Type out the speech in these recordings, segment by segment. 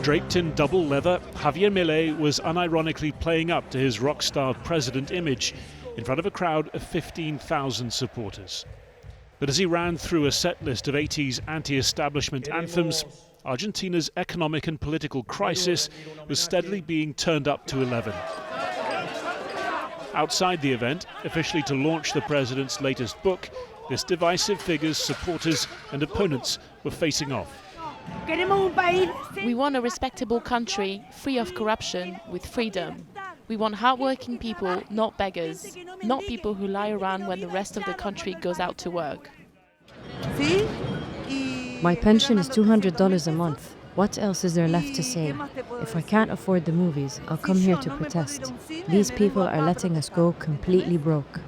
Draped in double leather, Javier Milei was unironically playing up to his rock star president image in front of a crowd of 15,000 supporters. But as he ran through a set list of 80s anti-establishment anthems, Argentina's economic and political crisis was steadily being turned up to 11. Outside the event, officially to launch the president's latest book, this divisive figure's supporters and opponents were facing off. We want a respectable country, free of corruption, with freedom. We want hardworking people, not beggars, not people who lie around when the rest of the country goes out to work. My pension is $200 a month. What else is there left to say? If I can't afford the movies, I'll come here to protest. These people are letting us go completely broke.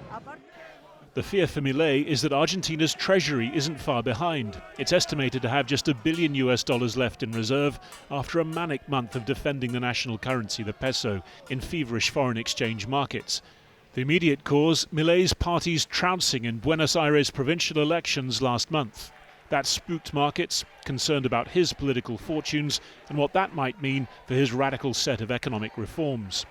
The fear for Milei is that Argentina's treasury isn't far behind. It's estimated to have just $1 billion left in reserve after a manic month of defending the national currency, the peso, in feverish foreign exchange markets. The immediate cause, Milei's party's trouncing in Buenos Aires provincial elections last month. That spooked markets, concerned about his political fortunes and what that might mean for his radical set of economic reforms.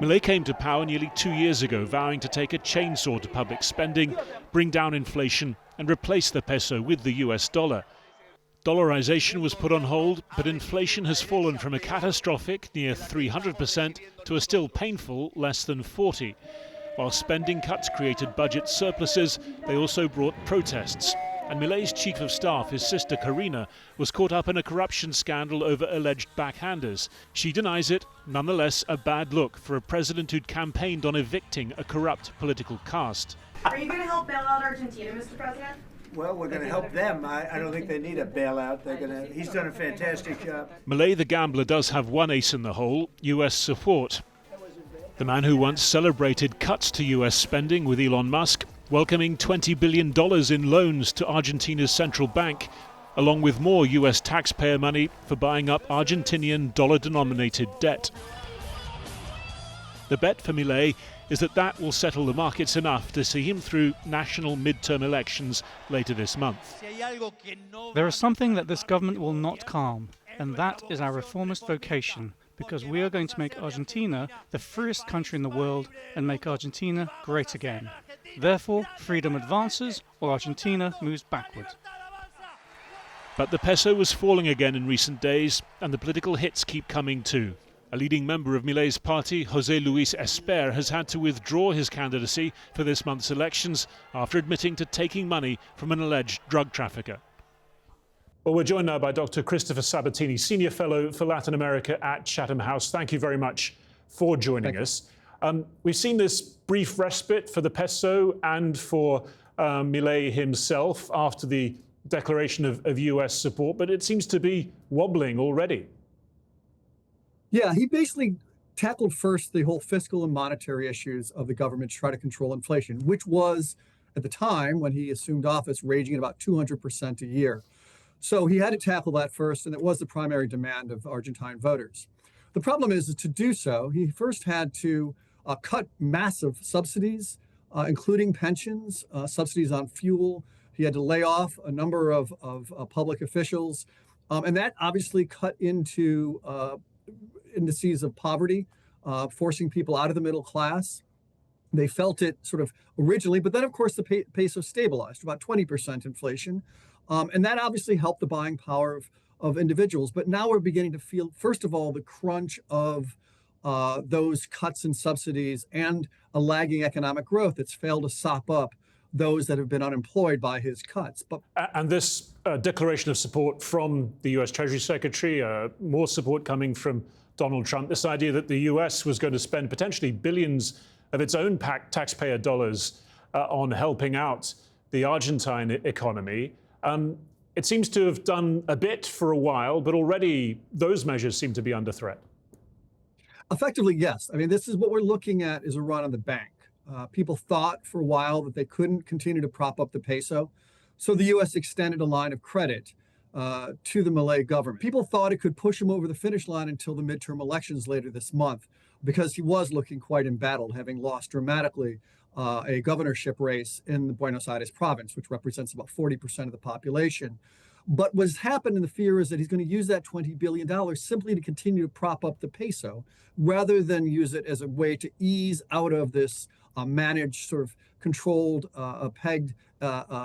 Milei came to power nearly 2 years ago, vowing to take a chainsaw to public spending, bring down inflation and replace the peso with the US dollar. Dollarization was put on hold, but inflation has fallen from a catastrophic near 300% to a still painful less than 40%. While spending cuts created budget surpluses, they also brought protests. And Milei's chief of staff, his sister Karina, was caught up in a corruption scandal over alleged backhanders. She denies it, nonetheless a bad look for a president who'd campaigned on evicting a corrupt political caste. Are you going to help bail out Argentina, Mr. President? Well, we're going to help them. I don't think they need a bailout. He's done a fantastic job. Milei the gambler does have one ace in the hole, US support. The man who once celebrated cuts to US spending with Elon Musk, welcoming $20 billion in loans to Argentina's central bank, along with more US taxpayer money for buying up Argentinian dollar-denominated debt. The bet for Milei is that will settle the markets enough to see him through national midterm elections later this month. There is something that this government will not calm, and that is our reformist vocation, because we are going to make Argentina the freest country in the world and make Argentina great again. Therefore, freedom advances or Argentina moves backward. But the peso was falling again in recent days, and the political hits keep coming too. A leading member of Milei's party, José Luis Esper, has had to withdraw his candidacy for this month's elections after admitting to taking money from an alleged drug trafficker. Well, we're joined now by Dr. Christopher Sabatini, Senior Fellow for Latin America at Chatham House. Thank you very much for joining us. We've seen this brief respite for the peso and for Milei himself after the declaration of US support, but it seems to be wobbling already. Yeah, he basically tackled first the whole fiscal and monetary issues of the government to try to control inflation, which was, at the time when he assumed office, raging at about 200% a year. So he had to tackle that first, and it was the primary demand of Argentine voters. The problem is to do so, he first had to cut massive subsidies, including pensions, subsidies on fuel. He had to lay off a number of public officials, and that obviously cut into indices of poverty, forcing people out of the middle class. They felt it sort of originally, but then, of course, the peso stabilized, about 20% inflation. And that obviously helped the buying power of individuals. But now we're beginning to feel, first of all, the crunch of those cuts and subsidies and a lagging economic growth that's failed to sop up those that have been unemployed by his cuts. And this declaration of support from the US Treasury Secretary, more support coming from Donald Trump, this idea that the US was going to spend potentially billions of its own taxpayer dollars on helping out the Argentine economy. It seems to have done a bit for a while, but already those measures seem to be under threat. Effectively, yes. I mean, this is what we're looking at is a run on the bank. People thought for a while that they couldn't continue to prop up the peso. So the U.S. extended a line of credit to the Milei government. People thought it could push him over the finish line until the midterm elections later this month, because he was looking quite embattled, having lost dramatically a governorship race in the Buenos Aires province, which represents about 40% of the population. But what's happened, and the fear is that he's going to use that $20 billion simply to continue to prop up the peso, rather than use it as a way to ease out of this managed, sort of controlled, pegged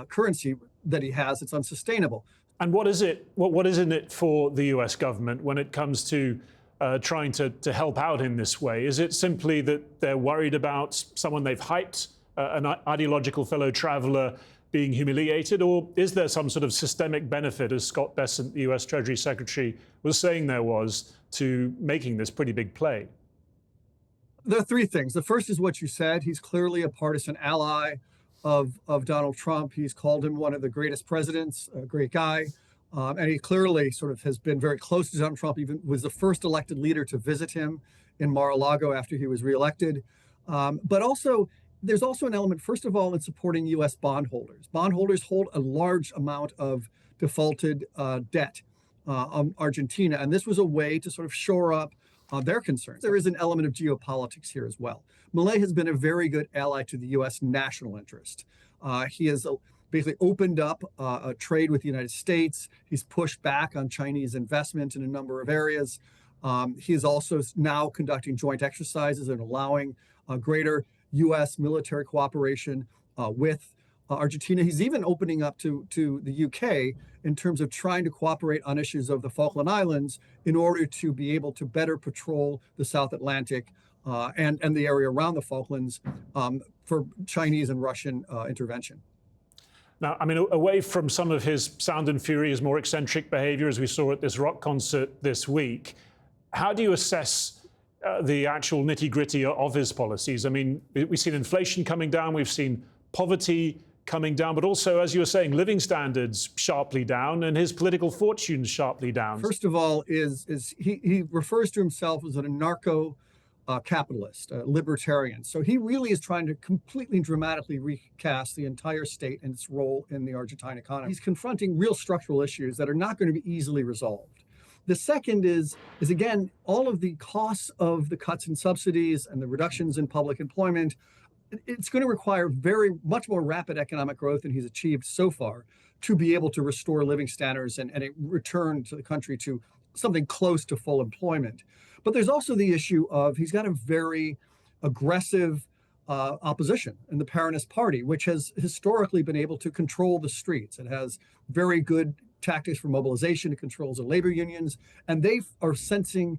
currency that he has. It's unsustainable. And what is it? What is in it for the U.S. government when it comes to trying to help out in this way? Is it simply that they're worried about someone they've hyped, an ideological fellow traveler, being humiliated, or is there some sort of systemic benefit, as Scott Bessent, the US Treasury Secretary, was saying there was, to making this pretty big play? There are three things. The first is what you said. He's clearly a partisan ally of Donald Trump. He's called him one of the greatest presidents, a great guy. And he clearly sort of has been very close to Donald Trump, even was the first elected leader to visit him in Mar-a-Lago after he was reelected. But also, there's also an element, first of all, in supporting U.S. bondholders. Bondholders hold a large amount of defaulted debt on Argentina, and this was a way to sort of shore up their concerns. There is an element of geopolitics here as well. Milei has been a very good ally to the U.S. national interest. He has basically opened up a trade with the United States. He's pushed back on Chinese investment in a number of areas. He is also now conducting joint exercises and allowing greater U.S. military cooperation with Argentina. He's even opening up to the UK in terms of trying to cooperate on issues of the Falkland Islands in order to be able to better patrol the South Atlantic and the area around the Falklands for Chinese and Russian intervention. Now, I mean, away from some of his sound and fury, his more eccentric behavior, as we saw at this rock concert this week, how do you assess the actual nitty-gritty of his policies? I mean, we've seen inflation coming down, we've seen poverty coming down, but also, as you were saying, living standards sharply down and his political fortunes sharply down. First of all, he refers to himself as an anarcho-capitalist, libertarian. So he really is trying to completely dramatically recast the entire state and its role in the Argentine economy. He's confronting real structural issues that are not going to be easily resolved. The second is again, all of the costs of the cuts in subsidies and the reductions in public employment. It's going to require much more rapid economic growth than he's achieved so far to be able to restore living standards and a return to the country to something close to full employment. But there's also the issue of he's got a very aggressive opposition in the Peronist Party, which has historically been able to control the streets. It has very good tactics for mobilization. It controls the labor unions, and they are smelling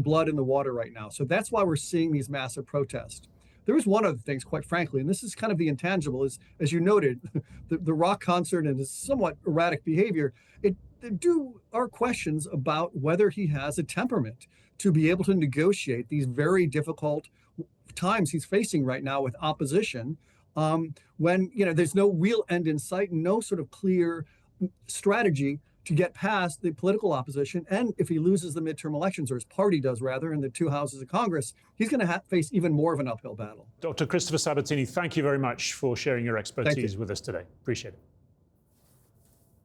blood in the water right now. So that's why we're seeing these massive protests. There is one other thing, quite frankly, and this is kind of the intangible, is, as you noted, the rock concert and his somewhat erratic behavior. There are questions about whether he has a temperament to be able to negotiate these very difficult times he's facing right now with opposition, when there's no real end in sight and no sort of clear strategy to get past the political opposition. And if he loses the midterm elections, or his party does rather, in the two houses of Congress, he's going to face even more of an uphill battle. Dr. Christopher Sabatini, thank you very much for sharing your expertise with us today. Appreciate it.